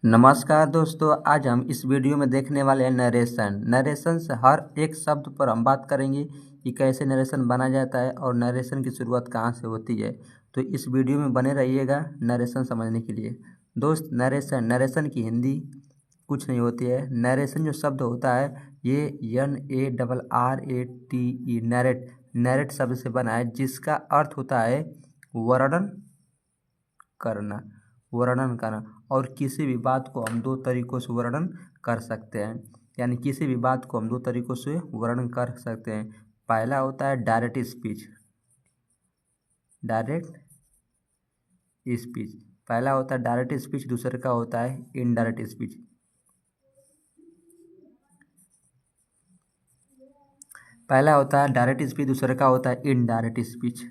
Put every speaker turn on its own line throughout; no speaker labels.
नमस्कार दोस्तों, आज हम इस वीडियो में देखने वाले हैं नरेशन से हर एक शब्द पर हम बात करेंगे कि कैसे नरेशन बना जाता है और नरेशन की शुरुआत कहाँ से होती है। तो इस वीडियो में बने रहिएगा नरेशन समझने के लिए। दोस्त, नरेशन की हिंदी कुछ नहीं होती है। नरेशन जो शब्द होता है ये NARRATE नैरेट शब्द से बना है, जिसका अर्थ होता है वर्णन करना। और किसी भी बात को हम दो तरीकों से वर्णन कर सकते हैं, यानी किसी भी बात को हम दो तरीकों से वर्णन कर सकते हैं। पहला होता है डायरेक्ट स्पीच। पहला होता है डायरेक्ट स्पीच, दूसरे का होता है इनडायरेक्ट स्पीच। पहला होता है डायरेक्ट स्पीच, दूसरे का होता है इनडायरेक्ट स्पीच।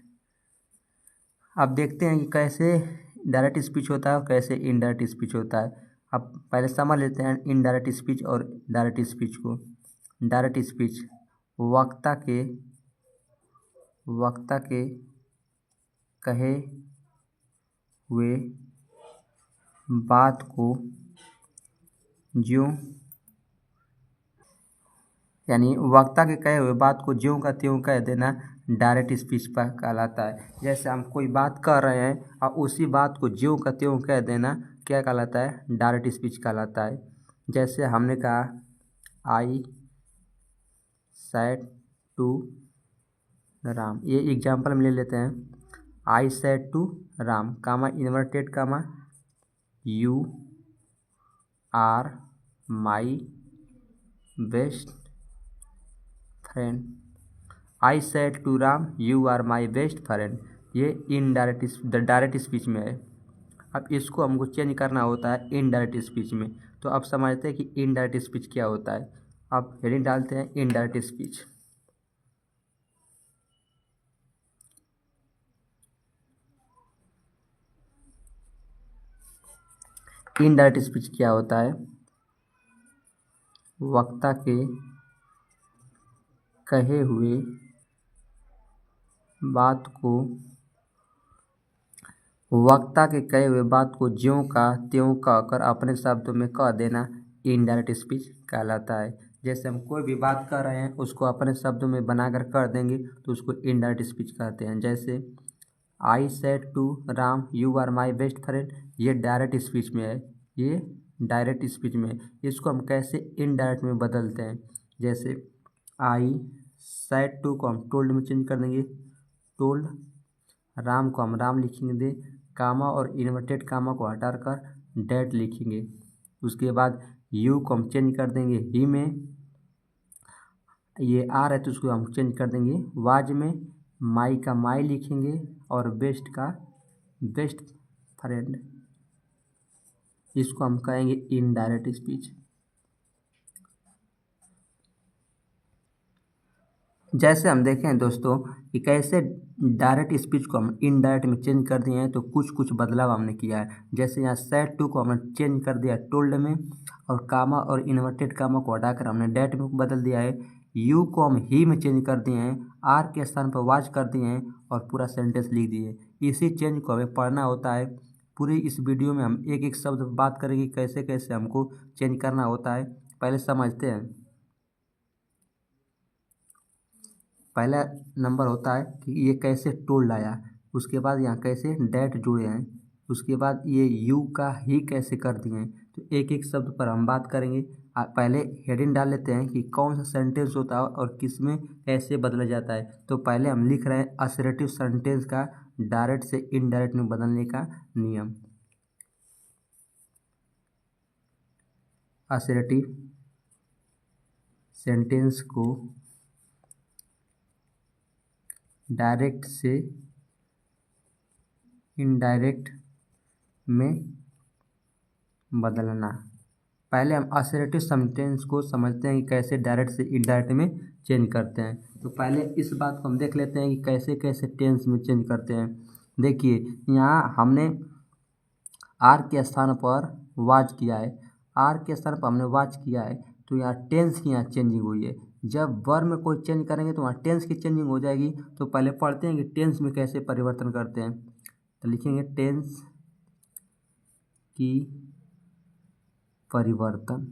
अब देखते हैं कि कैसे डायरेक्ट स्पीच होता है और कैसे इनडायरेक्ट स्पीच होता है। अब पहले समझ लेते हैं इनडायरेक्ट स्पीच और डायरेक्ट स्पीच को। डायरेक्ट स्पीच वक्ता के कहे हुए बात को ज्यों यानी वक्ता के कहे हुए बात को ज्यों का त्यों कह देना डायरेक्ट स्पीच पर कहलाता है। जैसे हम कोई बात कर रहे हैं और उसी बात को ज्यों का त्यों कह देना क्या कहलाता है? डायरेक्ट स्पीच कहलाता है। जैसे हमने कहा आई सैड टू राम, ये एग्जाम्पल में ले लेते हैं। I said to Ram, comma inverted comma you are my best friend. I said to Ram you are my best friend, ये डायरेक्ट स्पीच में है। अब इसको हमको चेंज करना होता है इनडायरेक्ट स्पीच में। तो अब समझते हैं कि इनडायरेक्ट स्पीच क्या होता है। अब हेडिंग डालते हैं इनडायरेक्ट स्पीच। इनडायरेक्ट स्पीच क्या होता है? वक्ता के कहे हुए बात को ज्यों का त्यों कहकर अपने शब्दों में कह देना इनडायरेक्ट स्पीच कहलाता है। जैसे हम कोई भी बात कर रहे हैं उसको अपने शब्दों में बनाकर कर देंगे तो उसको इनडायरेक्ट स्पीच कहते हैं। जैसे I said to Ram you are my best friend, ये डायरेक्ट स्पीच में है। इसको हम कैसे इनडायरेक्ट में बदलते हैं? जैसे आई सेड टू को हम टोल्ड में चेंज कर देंगे, टोल्ड। राम को हम राम लिखेंगे, कामा और इन्वर्टेड कामा को हटाकर डैट लिखेंगे। उसके बाद यू को हम चेंज कर देंगे ही में, ये आ रहा है तो उसको हम चेंज कर देंगे वाज में। माई का माई लिखेंगे और बेस्ट का बेस्ट फ्रेंड। इसको हम कहेंगे इनडायरेक्ट स्पीच। जैसे हम देखें दोस्तों कि कैसे डायरेक्ट स्पीच को हम इनडायरेक्ट में चेंज कर दिए हैं, तो कुछ बदलाव हमने किया है। जैसे यहाँ सेड टू को हमने चेंज कर दिया टोल्ड में, और कामा और इन्वर्टेड कामा को हटाकर हमने डैट में बदल दिया है। यू को हम ही में चेंज कर दिए हैं, आर के स्थान पर वाज कर दिए हैं और पूरा सेंटेंस लिख दिए। इसी चेंज को हमें पढ़ना होता है। पूरी इस वीडियो में हम एक एक शब्द बात करेंगे कैसे कैसे हमको चेंज करना होता है। पहले समझते हैं। पहला नंबर होता है कि ये कैसे टोल्ड आया, उसके बाद यहाँ कैसे डैट जुड़े हैं, उसके बाद ये यू का ही कैसे कर दिए हैं। तो एक एक शब्द पर हम बात करेंगे। पहले हेडिंग डाल लेते हैं कि कौन सा सेंटेंस होता है और किस में कैसे बदला जाता है। तो पहले हम लिख रहे हैं असर्टिव सेंटेंस का डायरेक्ट से इनडायरेक्ट में बदलने का नियम। असर्टिव सेंटेंस को डायरेक्ट से इनडायरेक्ट में बदलना। पहले हम असर्टिव सेंटेंस को समझते हैं कि कैसे डायरेक्ट से इनडायरेक्ट में चेंज करते हैं। तो पहले इस बात को हम देख लेते हैं कि कैसे कैसे टेंस में चेंज करते हैं। देखिए, यहाँ हमने आर के स्थान पर वाज किया है, तो यहाँ टेंस की यहाँ चेंजिंग हुई है। जब वर्ब में कोई चेंज करेंगे तो वहाँ टेंस की चेंजिंग हो जाएगी। तो पहले पढ़ते हैं कि टेंस में कैसे परिवर्तन करते हैं। तो लिखेंगे टेंस की परिवर्तन।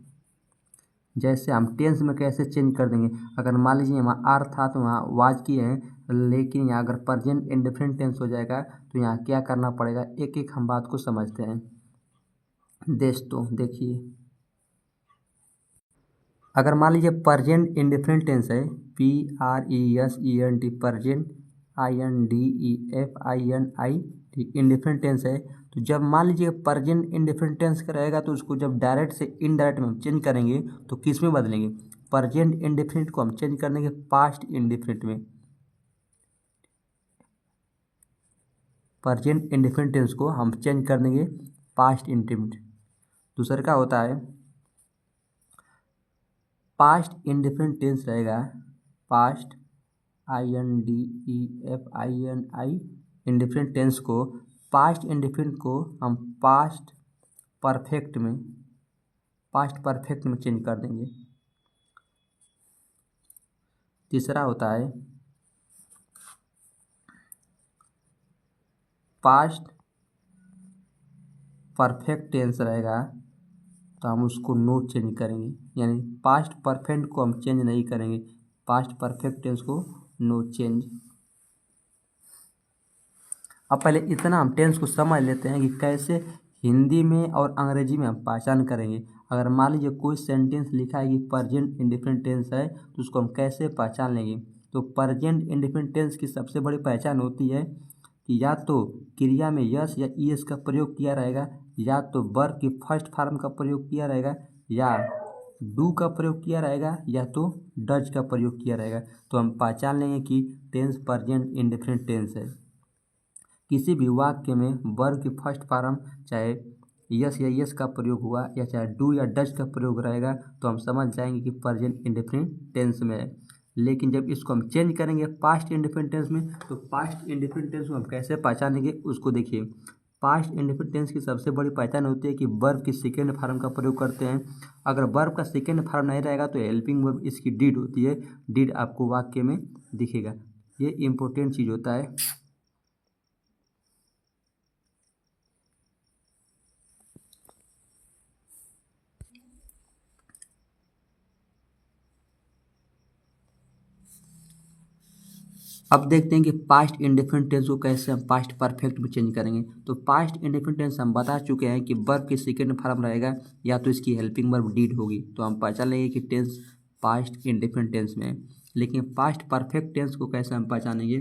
जैसे हम टेंस में कैसे चेंज कर देंगे, अगर मान लीजिए वहाँ आर था तो वहाँ वाज किए हैं, लेकिन यहाँ अगर प्रेजेंट इंडिफरेंट टेंस हो जाएगा तो यहाँ क्या करना पड़ेगा, एक एक हम बात को समझते हैं दोस्तों। देखिए, अगर मान लीजिए प्रेजेंट इंडिफरेंट टेंस है, PRESENT present INDEFINIT indefinite tense है, तो जब मान लीजिए प्रेजेंट इंडिफरेंट टेंस का रहेगा तो उसको जब डायरेक्ट से इनडायरेक्ट में हम चेंज करेंगे तो किस में बदलेंगे, प्रेजेंट इंडिफरेंट को हम चेंज कर देंगे पास्ट इंडिफरेंट में। प्रेजेंट इंडिफरेंट टेंस को हम चेंज कर देंगे पास्ट इंडिफरेंट। दूसरा क्या होता है, पास्ट इंडिफरेंट टेंस रहेगा, पास्ट INDEFINI इंडिफरेंट टेंस को, पास्ट इंडिफरेंट को हम पास्ट परफेक्ट में चेंज कर देंगे। तीसरा होता है पास्ट परफेक्ट टेंस रहेगा तो हम उसको नो चेंज करेंगे, यानी पास्ट परफेक्ट को हम चेंज नहीं करेंगे, पास्ट परफेक्ट टेंस को नो चेंज। अब पहले इतना हम टेंस को समझ लेते हैं कि कैसे हिंदी में और अंग्रेजी में हम पहचान करेंगे। अगर मान लीजिए कोई सेंटेंस लिखा है कि प्रेजेंट इंडिफरेंट टेंस है तो उसको हम कैसे पहचान लेंगे, तो प्रेजेंट इंडिफरेंट टेंस की सबसे बड़ी पहचान होती है कि या तो क्रिया में यस या ईएस का प्रयोग किया रहेगा, या तो वर्ब की फर्स्ट फॉर्म का प्रयोग किया रहेगा, या डू का प्रयोग किया रहेगा, या तो डज का प्रयोग किया रहेगा, तो हम पहचान लेंगे कि टेंस प्रेजेंट इंडिफरेंट टेंस है। किसी भी वाक्य में वर्ब की फर्स्ट फॉर्म चाहे यस या यस का प्रयोग हुआ या चाहे डू या डज का प्रयोग रहेगा तो हम समझ जाएंगे कि प्रेजेंट इंडिफरेंट टेंस में है। लेकिन जब इसको हम चेंज करेंगे पास्ट इंडिफरेंट टेंस में, तो पास्ट इंडिफरेंट टेंस को हम कैसे पहचानेंगे उसको देखिए। पास्ट इंडिफरेंट टेंस की सबसे बड़ी पहचान होती है कि वर्ब की सेकेंड फॉर्म का प्रयोग करते हैं। अगर वर्ब का सेकेंड फॉर्म नहीं रहेगा तो हेल्पिंग वर्ब इसकी डिड होती है, डिड आपको वाक्य में दिखेगा। ये इम्पोर्टेंट चीज़ होता है। अब देखते हैं कि पास्ट इंडिफरेंट टेंस को कैसे हम पास्ट परफेक्ट में चेंज करेंगे। तो पास्ट इंडिफरेंट टेंस हम बता चुके हैं कि वर्ब की सेकेंड फॉर्म रहेगा या तो इसकी हेल्पिंग वर्ब डीड होगी, तो हम पहचान लेंगे कि टेंस पास्ट इंडिफरेंट टेंस में है। लेकिन पास्ट परफेक्ट टेंस को कैसे हम पहचानेंगे,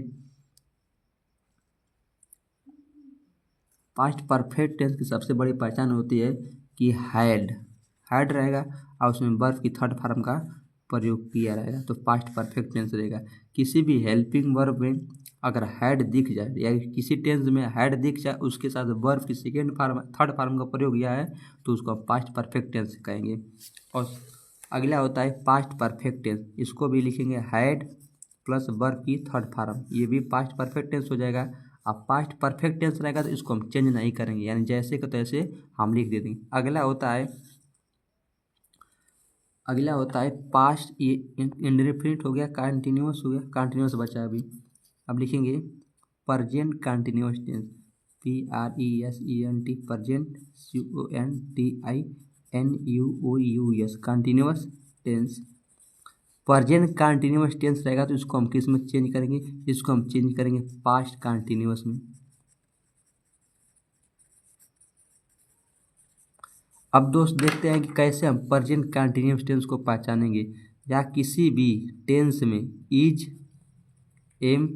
पास्ट परफेक्ट टेंस की सबसे बड़ी पहचान होती है कि हैड रहेगा और उसमें वर्ब की थर्ड फॉर्म का प्रयोग किया रहेगा, तो पास्ट परफेक्ट टेंस रहेगा। किसी भी हेल्पिंग वर्ब में अगर हैड दिख जाए या किसी टेंस में हैड दिख जाए उसके साथ वर्ब की सेकेंड फॉर्म थर्ड फॉर्म का प्रयोग किया है तो उसको हम पास्ट परफेक्ट टेंस कहेंगे। और अगला होता है पास्ट परफेक्ट टेंस, इसको भी लिखेंगे हैड प्लस वर्ब की थर्ड फॉर्म, ये भी पास्ट परफेक्ट टेंस हो जाएगा। अब पास्ट परफेक्ट टेंस रहेगा तो इसको हम चेंज नहीं करेंगे, यानी जैसे को तैसे हम लिख दे देंगे। अगला होता है पास्ट, ये इंडेफिनिट हो गया, कंटिन्यूस हो गया, कंटिन्यूस बचा अभी। अब लिखेंगे present continuous tense, PRESENT present CONTINUOUS continuous tense. Present continuous tense रहेगा तो इसको हम किस में चेंज करेंगे, इसको हम चेंज करेंगे पास्ट कंटिन्यूस में। अब दोस्त देखते हैं कि कैसे हम प्रेजेंट कंटिन्यूस टेंस को पहचानेंगे। या किसी भी टेंस में इज एम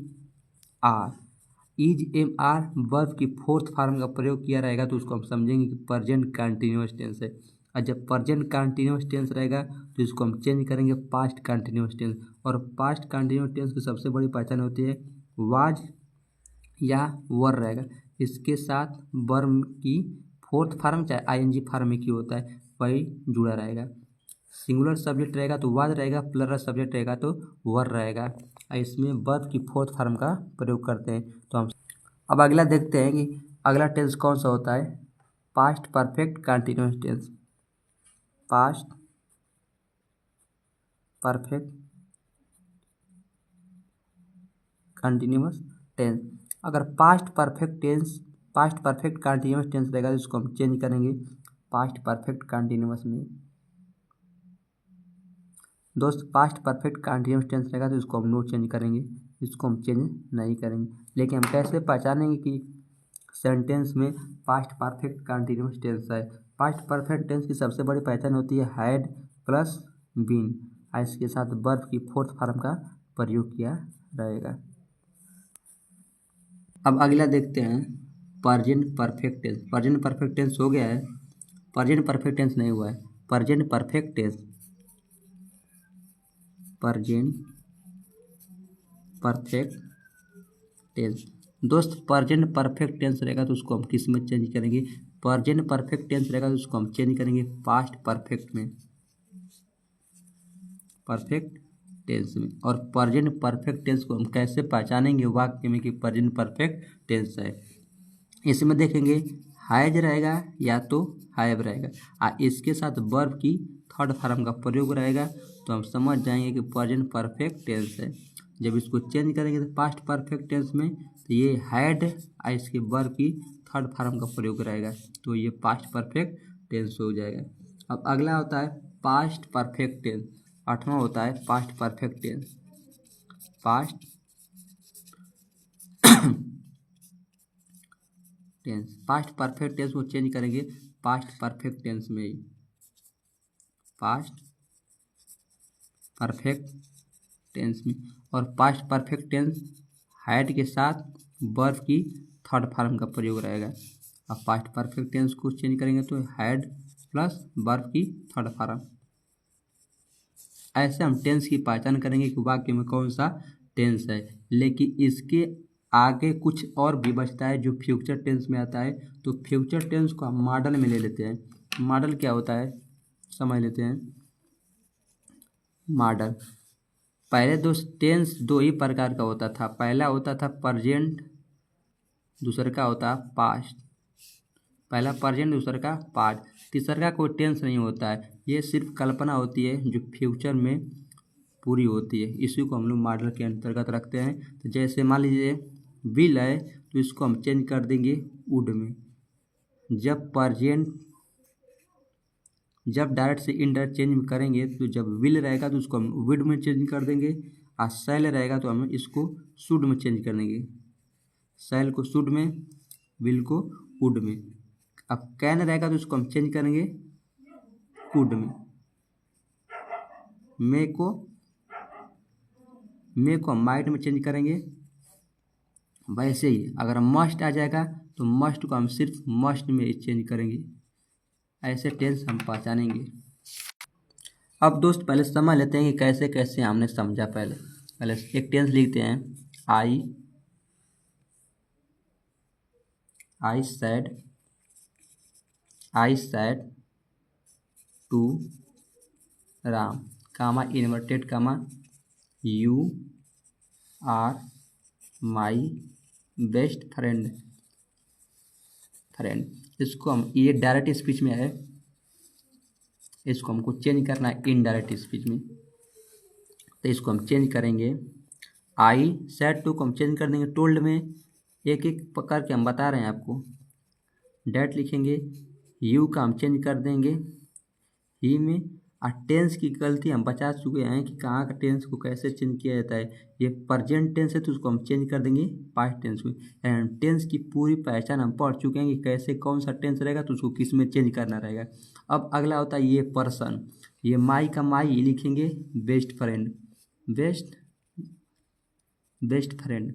आर वर्ब की फोर्थ फॉर्म का प्रयोग किया रहेगा तो उसको हम समझेंगे कि प्रेजेंट कंटिन्यूस टेंस है। और जब प्रेजेंट कंटिन्यूस टेंस रहेगा तो इसको हम चेंज करेंगे पास्ट कंटिन्यूस टेंस। और पास्ट कंटिन्यूस टेंस की सबसे बड़ी पहचान होती है वाज या वर रहेगा, इसके साथ वर्ब की फोर्थ फॉर्म चाहे आईएनजी फॉर्म में क्यों होता है वही जुड़ा रहेगा। सिंगुलर सब्जेक्ट रहेगा तो वाज रहेगा, प्लुरल सब्जेक्ट रहेगा तो वर रहेगा। इसमें वर्ब की फोर्थ फॉर्म का प्रयोग करते हैं। तो हम अब अगला देखते हैं कि अगला टेंस कौन सा होता है, past perfect continuous tense. Past perfect continuous tense. अगर पास्ट परफेक्ट कंटिन्यूस टेंस रहेगा तो इसको हम चेंज करेंगे पास्ट परफेक्ट कंटिन्यूअस में दोस्त पास्ट परफेक्ट कंटिन्यूअस टेंस रहेगा तो इसको हम नो चेंज करेंगे, इसको हम चेंज नहीं करेंगे। लेकिन हम कैसे पहचानेंगे कि सेंटेंस में पास्ट परफेक्ट कंटिन्यूअस टेंस है? पास्ट परफेक्ट टेंस की सबसे बड़ी पहचान होती है हैड प्लस बीन, और इसके साथ वर्ब की फोर्थ फॉर्म का प्रयोग किया रहेगा। अब अगला देखते हैं present perfect tense. Present perfect tense हो गया है, प्रेजेंट परफेक्ट टेंस नहीं हुआ है। Present perfect tense, present perfect tense दोस्त प्रेजेंट परफेक्ट टेंस रहेगा तो उसको हम किस में चेंज करेंगे? प्रेजेंट परफेक्ट टेंस रहेगा तो उसको हम चेंज करेंगे पास्ट परफेक्ट में, परफेक्ट टेंस में। और प्रेजेंट परफेक्ट टेंस को हम कैसे पहचानेंगे वाक्य में कि प्रेजेंट परफेक्ट टेंस है? इसमें देखेंगे हैज रहेगा या तो हैव रहेगा, और इसके साथ वर्ब की थर्ड फॉर्म का प्रयोग रहेगा तो हम समझ जाएंगे कि प्रेजेंट परफेक्ट टेंस है। जब इसको चेंज करेंगे तो पास्ट परफेक्ट टेंस में तो ये हैड और इसके वर्ब की थर्ड फॉर्म का प्रयोग रहेगा तो ये पास्ट परफेक्ट टेंस हो जाएगा। अब अगला होता है पास्ट परफेक्ट टेंस, आठवां होता है past perfect tense. Past tense, past perfect tense को चेंज करेंगे पास्ट परफेक्ट टेंस में ही, पास्ट परफेक्ट टेंस में। और पास्ट परफेक्ट टेंस हैड के साथ वर्ब की थर्ड फॉर्म का प्रयोग रहेगा। अब पास्ट परफेक्ट टेंस को चेंज करेंगे तो हैड प्लस वर्ब की थर्ड फॉर्म। ऐसे हम टेंस की पहचान करेंगे कि वाक्य में कौन सा टेंस है। लेकिन इसके आगे कुछ और भी बचता है जो फ्यूचर टेंस में आता है, तो फ्यूचर टेंस को हम मॉडल में ले लेते हैं। मॉडल क्या होता है समझ लेते हैं। मॉडल पहले टेंस दो ही प्रकार का होता था, पहला होता था प्रेजेंट, दूसरा का होता पास्ट। पहला प्रेजेंट, दूसरा का पास्ट, तीसरा का कोई टेंस नहीं होता है, ये सिर्फ कल्पना होती है जो फ्यूचर में पूरी होती है। इसी को हम लोग मॉडल के अंतर्गत रखते हैं। तो जैसे मान लीजिए विल है तो इसको हम चेंज कर देंगे वुड में। जब डायरेक्ट से इनडायरेक्ट चेंज करेंगे तो जब विल रहेगा तो उसको हम वुड में चेंज कर देंगे, और शैल रहेगा तो हम इसको शुड में चेंज कर देंगे। शैल को शुड में, विल को वुड में। अब कैन रहेगा तो उसको हम चेंज करेंगे कुड में। मे को हम माइट में चेंज करेंगे। वैसे ही अगर मस्ट आ जाएगा तो मस्ट को हम सिर्फ मस्ट में चेंज करेंगे। ऐसे टेंस हम पहचानेंगे। अब दोस्त पहले समझ लेते हैं कि कैसे कैसे हमने समझा। पहले एक टेंस लिखते हैं I said to Ram, comma inverted comma you are my best friend. इसको हम, ये डायरेक्ट स्पीच में है, इसको हमको चेंज करना है इनडायरेक्ट स्पीच में। तो इसको हम चेंज करेंगे आई सैड टू को हम चेंज कर देंगे टोल्ड में। एक एक पकड़ के हम बता रहे हैं आपको। डैट लिखेंगे, यू का हम चेंज कर देंगे ही में। और टेंस की गलती हम बचा चुके हैं कि कहाँ का टेंस को कैसे चेंज किया जाता है। ये प्रेजेंट टेंस है तो उसको हम चेंज कर देंगे पास्ट टेंस में। एंड टेंस की पूरी पहचान हम पढ़ चुके हैं कि कैसे कौन सा टेंस रहेगा तो उसको किस में चेंज करना रहेगा। अब अगला होता है ये पर्सन, ये माई का माई लिखेंगे बेस्ट फ्रेंड।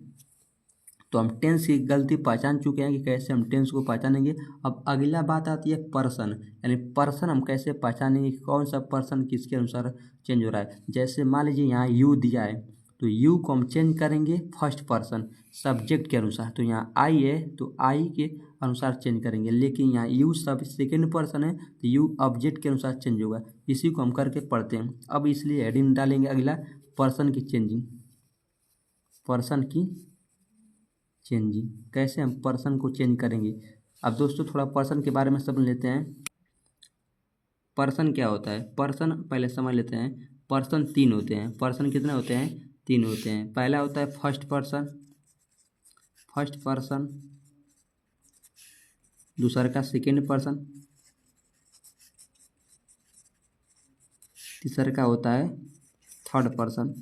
तो हम टेंस की गलती पहचान चुके हैं कि कैसे हम टेंस को पहचानेंगे। अब अगला बात आती है पर्सन, यानी पर्सन हम कैसे पहचानेंगे कि कौन सा पर्सन किसके अनुसार चेंज हो रहा है। जैसे मान लीजिए यहाँ यू दिया है तो यू को हम चेंज करेंगे फर्स्ट पर्सन सब्जेक्ट के अनुसार। तो यहाँ आई है तो आई के अनुसार चेंज करेंगे। लेकिन यहाँ यू सब सेकेंड पर्सन है तो यू ऑब्जेक्ट के अनुसार चेंज होगा। इसी को हम करके पढ़ते हैं। अब इसलिए हेडिंग डालेंगे अगला पर्सन की चेंजिंग। कैसे हम पर्सन को चेंज करेंगे। अब दोस्तों थोड़ा पर्सन के बारे में समझ लेते हैं। पर्सन क्या होता है, पर्सन पहले समझ लेते हैं। पर्सन तीन होते हैं। पर्सन कितने होते हैं? तीन होते हैं। पहला होता है फर्स्ट पर्सन, दूसरा का सेकेंड पर्सन, तीसरा का होता है थर्ड पर्सन।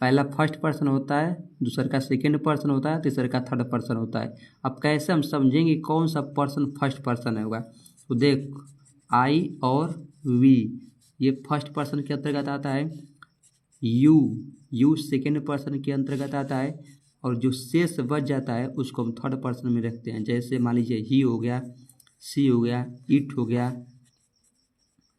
पहला फर्स्ट पर्सन होता है, दूसरा का सेकेंड पर्सन होता है, तीसरा का थर्ड पर्सन होता है। अब कैसे हम समझेंगे कौन सा पर्सन फर्स्ट पर्सन होगा? तो देख, आई और वी ये फर्स्ट पर्सन के अंतर्गत आता है। यू सेकेंड पर्सन के अंतर्गत आता है, और जो शेष बच जाता है उसको हम थर्ड पर्सन में रखते हैं। जैसे मान लीजिए ही हो गया, सी हो गया, इट हो गया,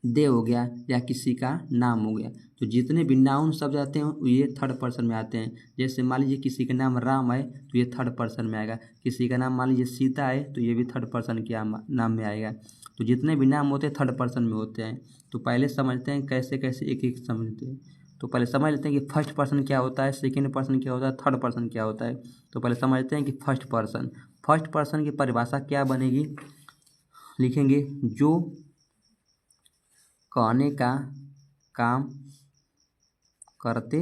दे हो गया, या किसी का नाम हो गया। तो जितने भी नाउन शब्द आते हैं ये थर्ड पर्सन में आते हैं। जैसे मान लीजिए किसी का नाम राम है तो ये थर्ड पर्सन में आएगा। किसी का नाम मान लीजिए सीता है तो ये भी थर्ड पर्सन के नाम में आएगा। तो जितने भी नाम होते हैं थर्ड पर्सन में होते हैं। तो पहले समझते हैं कैसे कैसे एक एक समझते हैं। तो पहले समझ लेते हैं कि फर्स्ट पर्सन क्या होता है, सेकेंड पर्सन क्या होता है, थर्ड पर्सन क्या होता है। तो पहले समझते हैं कि फर्स्ट पर्सन की परिभाषा क्या बनेगी। लिखेंगे जो कहने का काम करते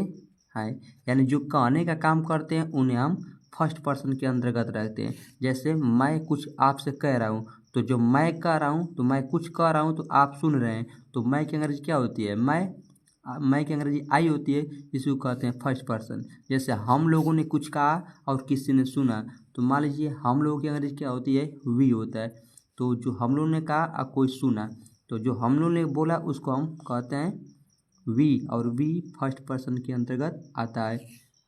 हैं, यानी जो कहने का काम करते हैं उन्हें हम फर्स्ट पर्सन के अंतर्गत रखते हैं। जैसे मैं कुछ आपसे कह रहा हूँ, तो जो मैं कह रहा हूँ, तो मैं कुछ कह रहा हूँ तो आप सुन रहे हैं, तो मैं की अंग्रेजी क्या होती है? मैं की अंग्रेजी आई होती है, इसको कहते हैं फर्स्ट पर्सन। जैसे हम लोगों ने कुछ कहा और किसी ने सुना, तो मान लीजिए हम लोगों की अंग्रेजी क्या होती है? वी होता है। तो जो हम लोगों ने कहा और कोई सुना, तो जो हम लोगों ने बोला उसको हम कहते हैं वी, और वी फर्स्ट पर्सन के अंतर्गत आता है।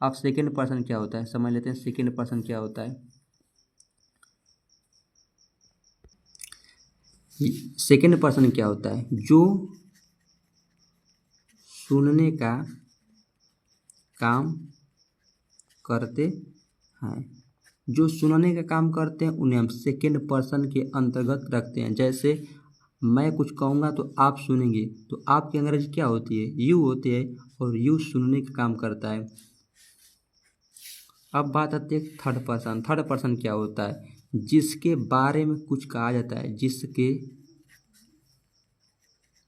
अब सेकेंड पर्सन क्या होता है समझ लेते हैं। सेकेंड पर्सन क्या होता है? सेकेंड पर्सन क्या होता है? जो सुनने का काम करते हैं, जो सुनने का काम करते हैं उन्हें हम सेकेंड पर्सन के अंतर्गत रखते हैं। जैसे मैं कुछ कहूँगा तो आप सुनेंगे, तो आपकी अंग्रेजी क्या होती है? यू होती है, और यू सुनने का काम करता है। अब बात आती है थर्ड पर्सन क्या होता है? जिसके बारे में कुछ कहा जाता है, जिसके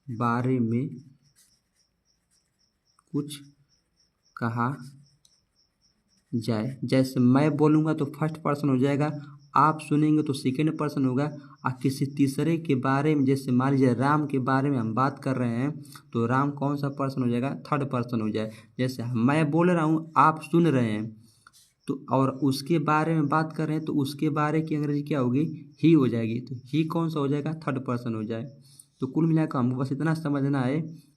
बारे में कुछ कहा जाए। जैसे मैं बोलूँगा तो फर्स्ट पर्सन हो जाएगा, आप सुनेंगे तो सेकेंड पर्सन होगा। और किसी तीसरे के बारे में, जैसे मान लीजिए राम के बारे में हम बात कर रहे हैं, तो राम कौन सा पर्सन हो जाएगा? थर्ड पर्सन हो जाए। जैसे मैं बोल रहा हूँ, आप सुन रहे हैं, तो और उसके बारे में बात कर रहे हैं, तो उसके बारे की अंग्रेजी क्या होगी? ही हो जाएगी। तो ही कौन सा हो जाएगा? थर्ड पर्सन हो जाए। तो कुल मिलाकर हमको बस इतना समझना है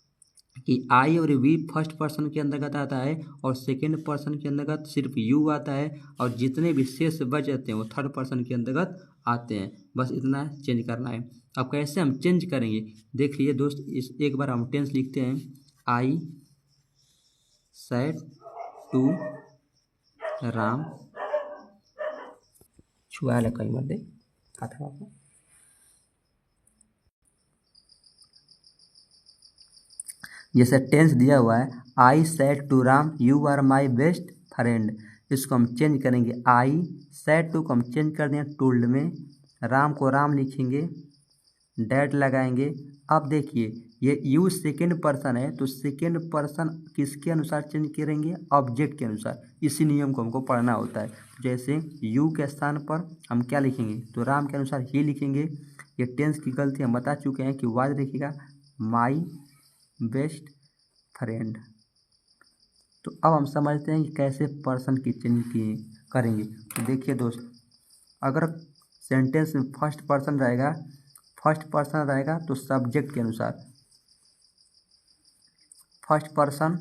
कि आई और वी फर्स्ट पर्सन के अंतर्गत आता है, और सेकेंड पर्सन के अंतर्गत सिर्फ यू आता है, और जितने भी शेष बच जाते हैं वो थर्ड पर्सन के अंतर्गत आते हैं। बस इतना चेंज करना है। अब कैसे हम चेंज करेंगे देखिए दोस्त, इस एक बार हम टेंस लिखते हैं। आई सेड टू राम, छुआ ले कहीं मत दे हाथ में। जैसे टेंस दिया हुआ है, I said to Ram you are my best friend, इसको हम चेंज करेंगे। आई सेड टू को हम चेंज कर दें टोल्ड में, राम को राम लिखेंगे, डैट लगाएंगे। अब देखिए ये यू सेकेंड पर्सन है, तो सेकेंड पर्सन किसके अनुसार चेंज करेंगे? ऑब्जेक्ट के अनुसार। इसी नियम को हमको पढ़ना होता है। जैसे यू के स्थान पर हम क्या लिखेंगे? तो राम के अनुसार ही लिखेंगे। ये टेंस की गलती हम बता चुके हैं कि वाज लिखिएगा माई बेस्ट फ्रेंड। तो अब हम समझते हैं कि कैसे पर्सन की चेंज किए करेंगे। तो देखिए दोस्त, अगर सेंटेंस में फर्स्ट पर्सन रहेगा तो सब्जेक्ट के अनुसार, फर्स्ट पर्सन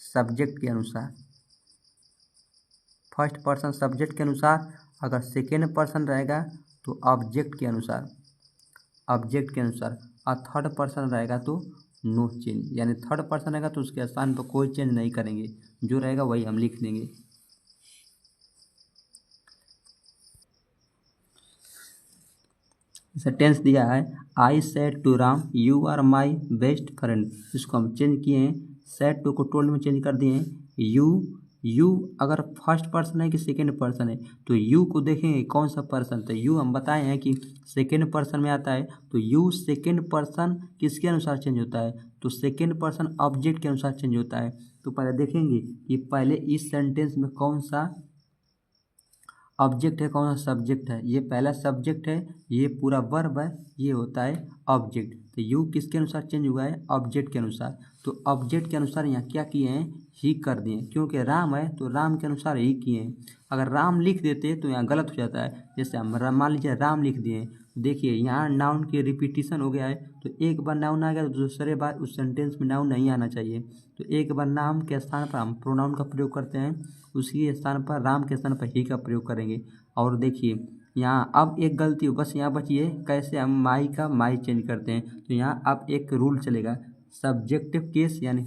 सब्जेक्ट के अनुसार, फर्स्ट पर्सन सब्जेक्ट के अनुसार। अगर सेकेंड पर्सन रहेगा तो ऑब्जेक्ट के अनुसार, और थर्ड पर्सन रहेगा तो नो चेंज। यानी थर्ड पर्सन रहेगा तो उसके स्थान पर कोई चेंज नहीं करेंगे, जो रहेगा वही हम लिख देंगे। सेंटेंस दिया है, I said to Ram you are my best friend, इसको हम चेंज किए हैं। सेड टू को टोल्ड में चेंज कर दिए हैं। यू अगर फर्स्ट पर्सन है कि सेकेंड पर्सन है, तो यू को देखेंगे कौन सा पर्सन। तो यू हम बताए हैं कि सेकेंड पर्सन में आता है, तो यू सेकेंड पर्सन किसके अनुसार चेंज होता है? तो सेकेंड पर्सन ऑब्जेक्ट के अनुसार चेंज होता है। तो पहले देखेंगे कि पहले इस सेंटेंस में कौन सा ऑब्जेक्ट है, कौन सा सब्जेक्ट है, ये पहला सब्जेक्ट है, ये पूरा वर्ब है, ये होता है ऑब्जेक्ट। तो यू किसके अनुसार चेंज हुआ है, ऑब्जेक्ट के अनुसार। तो ऑब्जेक्ट के अनुसार यहाँ क्या किए हैं, ही कर दिए, क्योंकि राम है तो राम के अनुसार ही किए हैं। अगर राम लिख देते तो यहाँ गलत हो जाता है। जैसे हम मान लीजिए राम लिख दिए, देखिए यहाँ नाउन की रिपीटिशन हो गया है, तो एक बार नाउन आ गया तो दूसरे बार उस सेंटेंस में नाउन नहीं आना चाहिए। तो एक बार नाम के स्थान पर हम प्रोनाउन का प्रयोग करते हैं, उसी स्थान पर राम के स्थान पर ही का प्रयोग करेंगे। और देखिए यहाँ अब एक गलती हो, बस यहाँ बची है कैसे हम माई का माई चेंज करते हैं। तो यहाँ अब एक रूल चलेगा, सब्जेक्टिव केस, यानी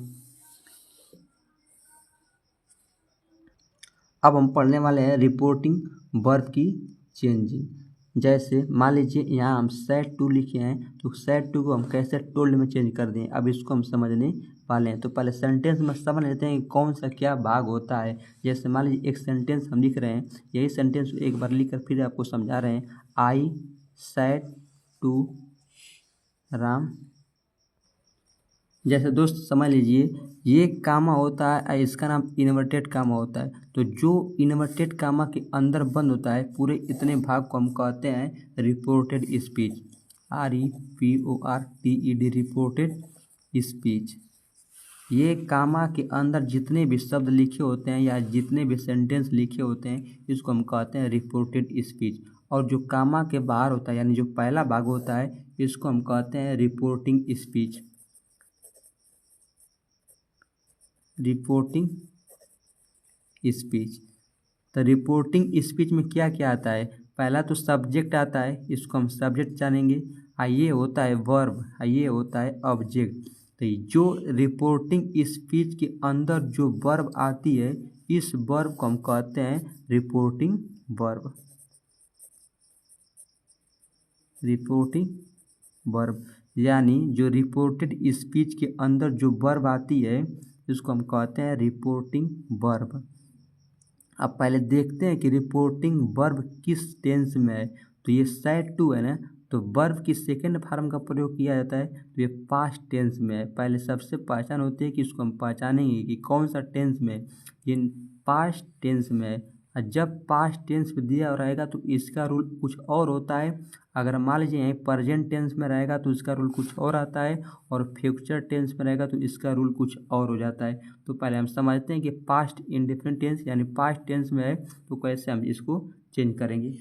अब हम पढ़ने वाले हैं रिपोर्टिंग वर्ब की चेंजिंग। जैसे मान लीजिए यहाँ हम सैड टू लिखे हैं, तो सैड टू को हम कैसे टोल्ड में चेंज कर दें, अब इसको हम समझने वाले हैं। तो पहले सेंटेंस में समझ लेते हैं कि कौन सा क्या भाग होता है। जैसे मान लीजिए एक सेंटेंस हम लिख रहे हैं, यही सेंटेंस एक बार लिख कर फिर आपको समझा रहे हैं। I said to Ram. जैसे दोस्त समझ लीजिए ये कामा होता है, इसका नाम इन्वर्टेड कामा होता है। तो जो इन्वर्टेड कामा के अंदर बंद होता है, पूरे इतने भाग को हम कहते हैं reported speech, REPORTED, reported speech. ये कामा के अंदर जितने भी शब्द लिखे होते हैं या जितने भी सेंटेंस लिखे होते हैं, इसको हम कहते हैं रिपोर्टेड स्पीच। और जो कामा के बाहर होता है, यानी जो पहला भाग होता है, इसको हम कहते हैं रिपोर्टिंग स्पीच, रिपोर्टिंग स्पीच। तो रिपोर्टिंग स्पीच में क्या क्या आता है, पहला तो सब्जेक्ट आता है, इसको हम सब्जेक्ट जानेंगे। ये होता है वर्ब, ये होता है ऑब्जेक्ट। तो जो रिपोर्टिंग स्पीच के अंदर जो वर्ब आती है, इस वर्ब को हम कहते हैं रिपोर्टिंग वर्ब, रिपोर्टिंग वर्ब। यानी जो रिपोर्टेड स्पीच के अंदर जो वर्ब आती है, इसको हम कहते हैं रिपोर्टिंग वर्ब। अब पहले देखते हैं कि रिपोर्टिंग वर्ब किस टेंस में है। तो ये सैड टू है ना, तो वर्ब की सेकेंड फॉर्म का प्रयोग किया जाता है, तो ये पास्ट टेंस में है। पहले सबसे पहचान होती है कि इसको हम पहचानेंगे कि कौन सा टेंस में है, ये पास्ट टेंस में है। और जब पास्ट टेंस में दिया रहेगा तो इसका रूल कुछ और होता है। अगर मान लीजिए यहीं प्रेजेंट टेंस में रहेगा तो इसका रूल कुछ और आता है, और फ्यूचर टेंस में रहेगा तो इसका रूल कुछ और हो जाता है। तो पहले हम समझते हैं कि पास्ट इंडेफिनिट टेंस यानी पास्ट टेंस में है तो कैसे हम इसको चेंज करेंगे।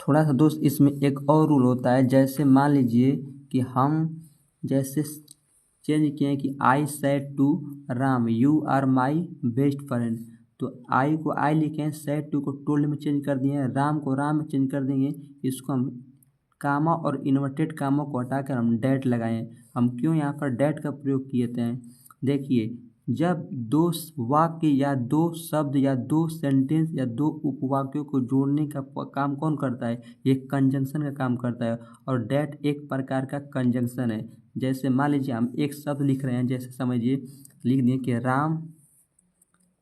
थोड़ा सा दोस्त इसमें एक और रूल होता है। जैसे मान लीजिए कि हम जैसे चेंज किए कि I said to Ram you are my best friend. तो आई को आई लिखे हैं, सेड टू को टोल्ड में चेंज कर दिए हैं, राम को राम में चेंज कर देंगे। इसको हम कामा और इन्वर्टेड कामा को हटाकर हम डैट लगाए हैं। हम क्यों यहाँ पर डैट का प्रयोग किए थे, देखिए जब दो वाक्य या दो शब्द या दो सेंटेंस या दो उपवाक्यों को जोड़ने का काम कौन करता है, ये कंजंक्शन का काम करता है। और डैट एक प्रकार का कंजंक्शन है। जैसे मान लीजिए हम एक शब्द लिख रहे हैं, जैसे समझिए लिख दिए कि राम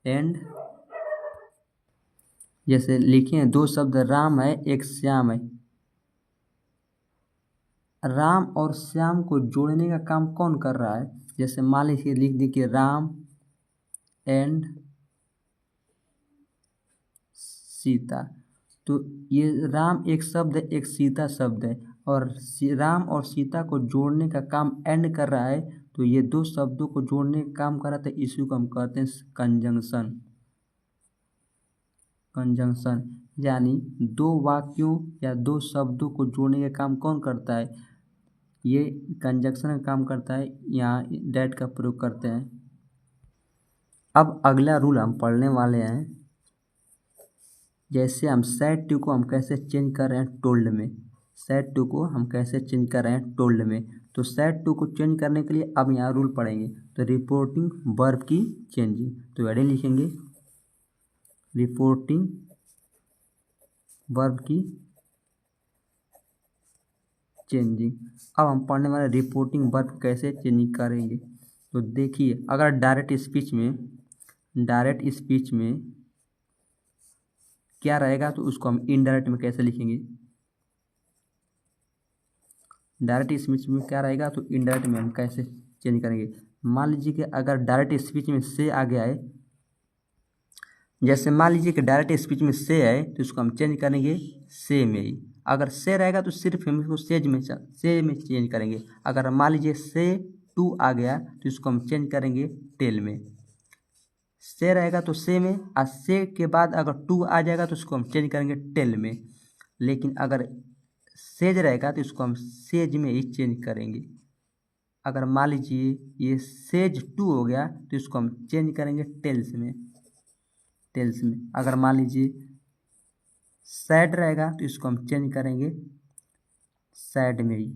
एंड, जैसे लिखे हैं दो शब्द राम है एक श्याम है। राम और श्याम को जोड़ने का काम कौन कर रहा है, जैसे मान लीजिए लिख दी कि राम एंड सीता। तो ये राम एक शब्द है, एक सीता शब्द है, और राम और सीता को जोड़ने का काम एंड कर रहा है। तो ये दो शब्दों को जोड़ने का काम कर रहा था, इसी को हम कहते हैं कंजंक्शन, कंजंक्शन। यानी दो वाक्यों या दो शब्दों को जोड़ने का काम कौन करता है, ये कंजंक्शन का काम करता है। यहाँ डैट का प्रयोग करते हैं। अब अगला रूल हम पढ़ने वाले हैं। जैसे हम सैड टू को हम कैसे चेंज कर रहे हैं टोल्ड में, सैड टू को हम कैसे चेंज कर रहे हैं टोल्ड में। तो सैड टू को चेंज करने के लिए अब यहाँ रूल पढ़ेंगे। तो रिपोर्टिंग वर्ब की चेंजिंग, तो हेडिंग लिखेंगे रिपोर्टिंग वर्ब की चेंजिंग। अब हम पढ़ने वाले रिपोर्टिंग वर्ब कैसे चेंजिंग करेंगे। तो देखिए अगर डायरेक्ट स्पीच में क्या रहेगा तो उसको हम इनडायरेक्ट में कैसे लिखेंगे। डायरेक्ट स्पीच में क्या रहेगा तो इनडायरेक्ट में हम कैसे चेंज करेंगे। मान लीजिए कि अगर डायरेक्ट स्पीच में से आ गया है, जैसे मान लीजिए कि डायरेक्ट स्पीच में से है तो इसको हम चेंज करेंगे से में ही। अगर से रहेगा तो सिर्फ हम इसको से में चेंज करेंगे। अगर मान लीजिए से टू आ गया तो इसको हम चेंज करेंगे टेल में। से रहेगा तो से में, और से के बाद अगर टू आ जाएगा तो इसको हम चेंज करेंगे टेल में। लेकिन अगर सेज रहेगा तो इसको हम सेज में ही चेंज करेंगे। अगर मान लीजिए ये सेज टू हो गया तो इसको हम चेंज करेंगे टेल्स में। अगर मान लीजिए सैड रहेगा तो इसको हम चेंज करेंगे सैड में ही।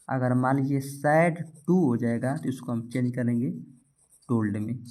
अगर मान लीजिए सैड टू हो जाएगा तो इसको हम चेंज करेंगे टोल्ड में।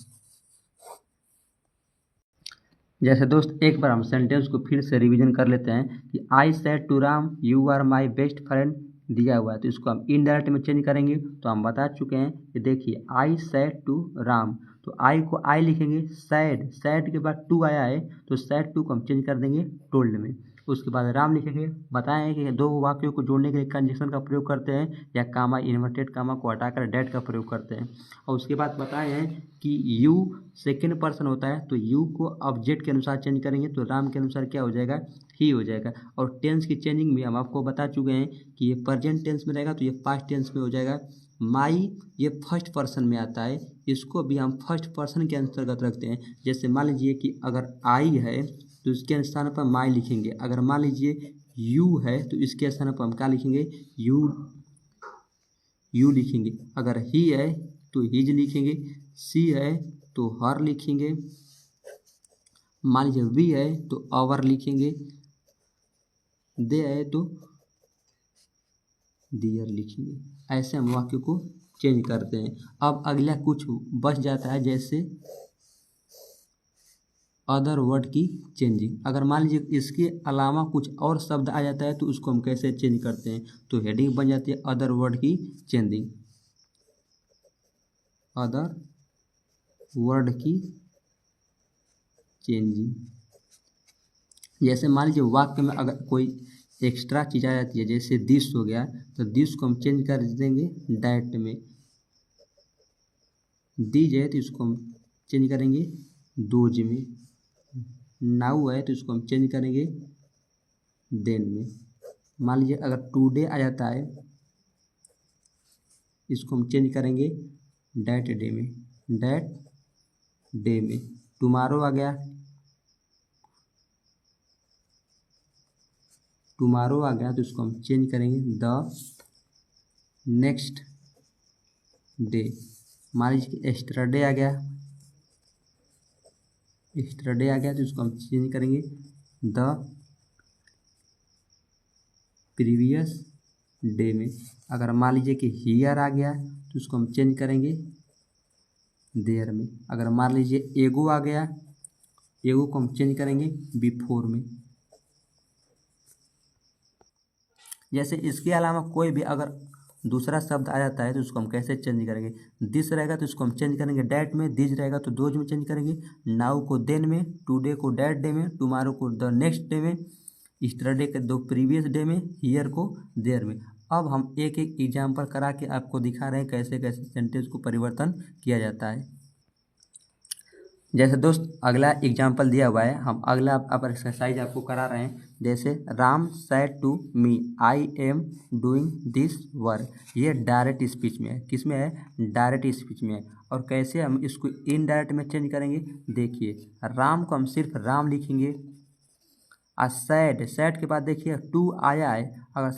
जैसे दोस्त एक बार हम सेंटेंस को फिर से रिवीजन कर लेते हैं कि I said to Ram you are my best friend दिया हुआ है तो इसको हम इनडायरेक्ट में चेंज करेंगे। तो हम बता चुके हैं कि देखिए आई सेड टू राम, तो आई को आई लिखेंगे, सैड के बाद टू आया है तो सैड टू को हम चेंज कर देंगे टोल्ड में। उसके बाद राम लिखेंगे। बताएं कि दो वाक्यों को जोड़ने के लिए कंजक्शन का प्रयोग करते हैं या कामा, इन्वर्टेड कामा को हटाकर डैट का प्रयोग करते हैं। और उसके बाद बताए हैं कि यू सेकेंड पर्सन होता है तो यू को ऑब्जेक्ट के अनुसार चेंज करेंगे तो राम के अनुसार क्या हो जाएगा, ही हो जाएगा। और टेंस की चेंजिंग भी हम आपको बता चुके हैं कि ये प्रेजेंट टेंस में रहेगा तो ये पास्ट टेंस में हो जाएगा। माई ये फर्स्ट पर्सन में आता है, इसको भी हम फर्स्ट पर्सन के अंतर्गत रखते हैं। जैसे मान लीजिए कि अगर आई है तो इसके स्थान पर माई लिखेंगे। अगर मान लीजिए यू है तो इसके स्थान पर हम क्या लिखेंगे, यू लिखेंगे। अगर ही है तो हिज लिखेंगे, सी है तो हर लिखेंगे, मान लीजिए वी है तो अवर लिखेंगे, दे है तो दियर लिखेंगे। ऐसे हम वाक्य को चेंज करते हैं। अब अगला कुछ बच जाता है जैसे अदर वर्ड की चेंजिंग। अगर मान लीजिए इसके अलावा कुछ और शब्द आ जाता है तो उसको हम कैसे चेंज करते हैं, तो हेडिंग बन जाती है अदर वर्ड की चेंजिंग। अदर वर्ड की चेंजिंग। जैसे मान लीजिए वाक्य में अगर कोई एक्स्ट्रा चीज़ आ जाती है जैसे दिस हो गया तो दिस को हम चेंज कर देंगे डैट में। दीज है तो इसको हम चेंज करेंगे दोज में। नाउ है तो इसको हम चेंज करेंगे देन में। मान लीजिए अगर टुडे आ जाता है इसको हम चेंज करेंगे डैट डे में, टुमारो आ गया, तो इसको हम चेंज करेंगे द नेक्स्ट डे। मान लीजिए कि एस्टरडे आ गया तो इसको हम चेंज करेंगे द प्रीवियस डे में। अगर मान लीजिए कि हियर आ गया तो उसको हम चेंज करेंगे देयर में। अगर मान लीजिए एगो आ गया, एगो को हम चेंज करेंगे बिफोर में। जैसे इसके अलावा कोई भी अगर दूसरा शब्द आ जाता है तो उसको हम कैसे चेंज करेंगे। दिस रहेगा तो इसको हम चेंज करेंगे डैट में, दिस रहेगा तो दोज में चेंज करेंगे, नाउ को देन में, टुडे को डैट डे में, टुमारो को द नेक्स्ट डे में, स्टरडे के दो प्रीवियस डे में, ईयर को देयर में। अब हम एक एक एग्जाम्पल करा के आपको दिखा रहे हैं कैसे कैसे सेंटेंस को परिवर्तन किया जाता है। जैसे दोस्त अगला एग्जाम्पल दिया हुआ है, हम अगला अब एक्सरसाइज आपको करा रहे हैं। जैसे Ram said to me I am doing this work. ये डायरेक्ट स्पीच में है, किस में है, डायरेक्ट स्पीच में है। और कैसे हम इसको इनडायरेक्ट में चेंज करेंगे, देखिए राम को हम सिर्फ राम लिखेंगे। और सैड के बाद देखिए टू आया है, अगर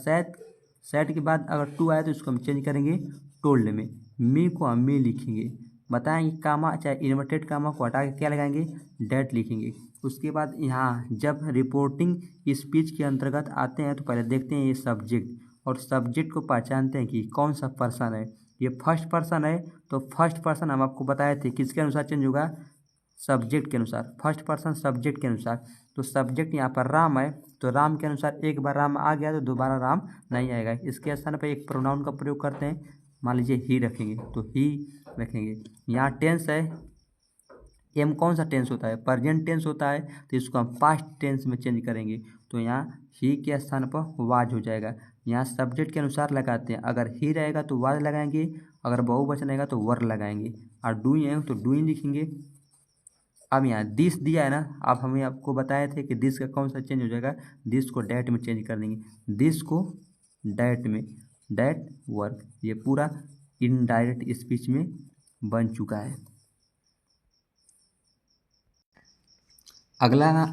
सैड के बाद अगर टू आया तो इसको हम चेंज करेंगे टोल्ड में। मी को हम मी लिखेंगे। बताएंगे कामा चाहे इन्वर्टेड कामा को हटा के क्या लगाएंगे, डैट लिखेंगे। उसके बाद यहाँ जब रिपोर्टिंग स्पीच के अंतर्गत आते हैं तो पहले देखते हैं ये सब्जेक्ट, और सब्जेक्ट को पहचानते हैं कि कौन सा पर्सन है। ये फर्स्ट पर्सन है तो फर्स्ट पर्सन हम आपको बताए थे किसके अनुसार चेंज होगा, सब्जेक्ट के अनुसार, फर्स्ट पर्सन सब्जेक्ट के अनुसार। तो सब्जेक्ट यहाँ पर राम है तो राम के अनुसार एक बार राम आ गया तो दोबारा राम नहीं आएगा। इसके स्थान पर एक प्रोनाउन का प्रयोग करते हैं, मान लीजिए ही रखेंगे तो ही रखेंगे। यहाँ टेंस है, एम कौन सा टेंस होता है, प्रेजेंट टेंस होता है तो इसको हम पास्ट टेंस में चेंज करेंगे। तो यहाँ ही के स्थान पर वाज हो जाएगा। यहाँ सब्जेक्ट के अनुसार लगाते हैं, अगर ही रहेगा तो वाज लगाएंगे, अगर बहुवचन रहेगा तो वर लगाएंगे। और डूइंग है तो डूइंग लिखेंगे। अब यहाँ दिस दिया है ना, अब हमें आपको बताए थे कि दिस का कौन सा चेंज हो जाएगा, दिस को डैट में चेंज कर देंगे, दिस को डैट में, डैट वर्क, ये पूरा इनडायरेक्ट स्पीच में बन चुका है। अगला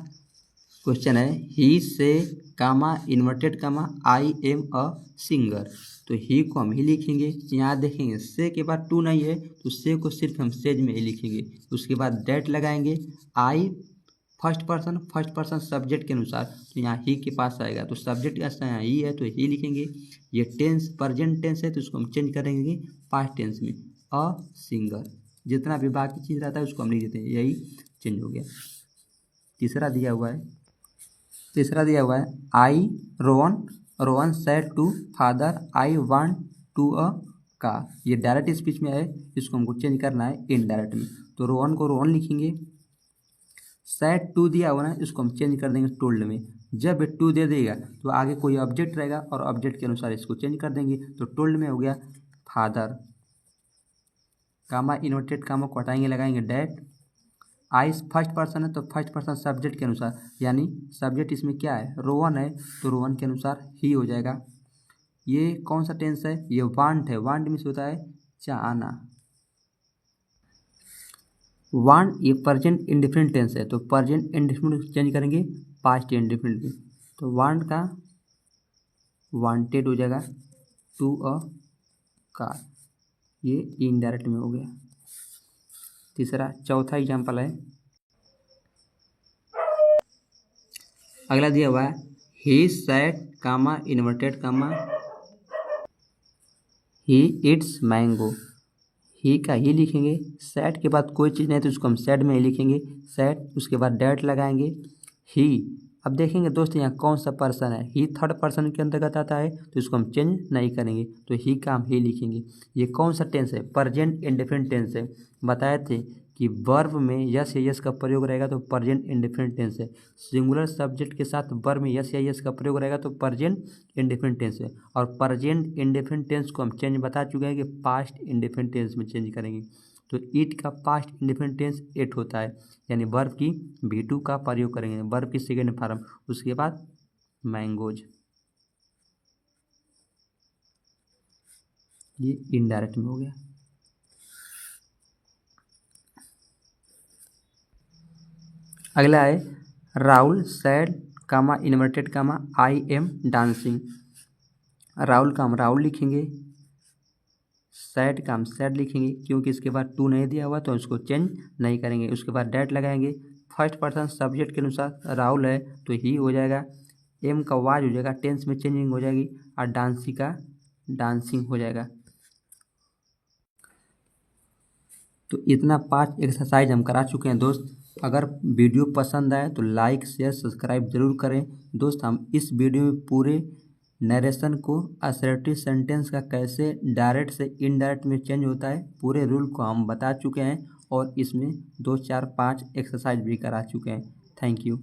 क्वेश्चन है he say comma inverted comma I am a singer. तो ही को हम ही लिखेंगे, यहाँ देखेंगे से के बाद टू नहीं है तो से को सिर्फ हम सेज में ही लिखेंगे, उसके बाद डैट लगाएंगे, आई फर्स्ट पर्सन सब्जेक्ट के अनुसार, तो यहाँ ही के पास आएगा तो सब्जेक्ट का यहाँ ही है तो ही लिखेंगे। ये टेंस प्रेजेंट टेंस है तो उसको हम चेंज करेंगे पास्ट टेंस में, अ सिंगर, जितना भी बाकी चीज़ रहता है उसको हम लिख देते हैं, यही चेंज हो गया। तीसरा दिया हुआ है I Rowan said to father I want to a car. ये डायरेक्ट स्पीच में है, इसको हमको चेंज करना है इनडायरेक्ट में, तो रोवन को रोवन लिखेंगे। सेड टू दिया हुआ ना, इसको हम चेंज कर देंगे टोल्ड में, जब टू दे देगा तो आगे कोई ऑब्जेक्ट रहेगा और ऑब्जेक्ट के अनुसार इसको चेंज कर देंगे, तो टोल्ड में हो गया फादर, कामा इन्वर्टेड कामा को हटाएंगे, लगाएंगे डैट, आई फर्स्ट पर्सन है तो फर्स्ट पर्सन सब्जेक्ट के अनुसार, यानी सब्जेक्ट इसमें क्या है, रोवन है तो रोवन के अनुसार ही हो जाएगा। ये कौन सा टेंस है, ये वांट है, वांट मीन्स होता है चाहना, वांट ये प्रेजेंट इंडिफरेंट टेंस है तो प्रेजेंट इंडिफरेंट चेंज करेंगे पास्ट इंडिफरेंट में, तो वांट का वांटेड हो जाएगा टू अ कार, ये इनडायरेक्ट में हो गया। तीसरा चौथा एग्जाम्पल है, अगला दिया हुआ है he said comma inverted comma he it's mango, he का ही लिखेंगे, सैड के बाद कोई चीज़ नहीं तो उसको हम सैड में ही लिखेंगे, सैड, उसके बाद डैट लगाएंगे, ही। अब देखेंगे दोस्त यहाँ कौन सा पर्सन है, ही थर्ड पर्सन के अंतर्गत आता है तो इसको हम चेंज नहीं करेंगे, तो ही का हम ही लिखेंगे। ये कौन सा टेंस है, प्रेजेंट इंडिफरेंट टेंस है, बताए थे कि वर्ब में यस या यस का प्रयोग रहेगा तो प्रेजेंट इंडिफरेंट टेंस है, सिंगुलर सब्जेक्ट के साथ वर्ब में यस या यस का प्रयोग रहेगा तो प्रेजेंट इंडिफरेंट टेंस है, और प्रेजेंट इंडिफरेंट टेंस को हम चेंज बता चुके हैं कि पास्ट इंडिफरेंट टेंस में चेंज करेंगे। तो ईट का पास्ट इंडिफरेंट टेंस एट होता है, यानी वर्ब की V2 का प्रयोग करेंगे, वर्ब की सेकेंड फॉर्म, उसके बाद मैंगोज, ये इनडायरेक्ट में हो गया। अगला है Rahul said comma inverted comma I am dancing. Rahul का हम राहुल लिखेंगे, सैड का हम सैड लिखेंगे, क्योंकि इसके बाद टू नहीं दिया हुआ तो इसको चेंज नहीं करेंगे, उसके बाद डैट लगाएंगे, फर्स्ट पर्सन सब्जेक्ट के अनुसार राहुल है तो ही हो जाएगा, एम का वाज हो जाएगा, टेंस में चेंजिंग हो जाएगी, और डांसी का डांसिंग हो जाएगा। तो इतना 5 एक्सरसाइज हम करा चुके हैं दोस्त। अगर वीडियो पसंद आए तो लाइक शेयर सब्सक्राइब जरूर करें दोस्त। हम इस वीडियो में पूरे नरेशन को असर्टिव सेंटेंस का कैसे डायरेक्ट से इनडायरेक्ट में चेंज होता है पूरे रूल को हम बता चुके हैं, और इसमें 2 4 5 एक्सरसाइज भी करा चुके हैं। Thank you.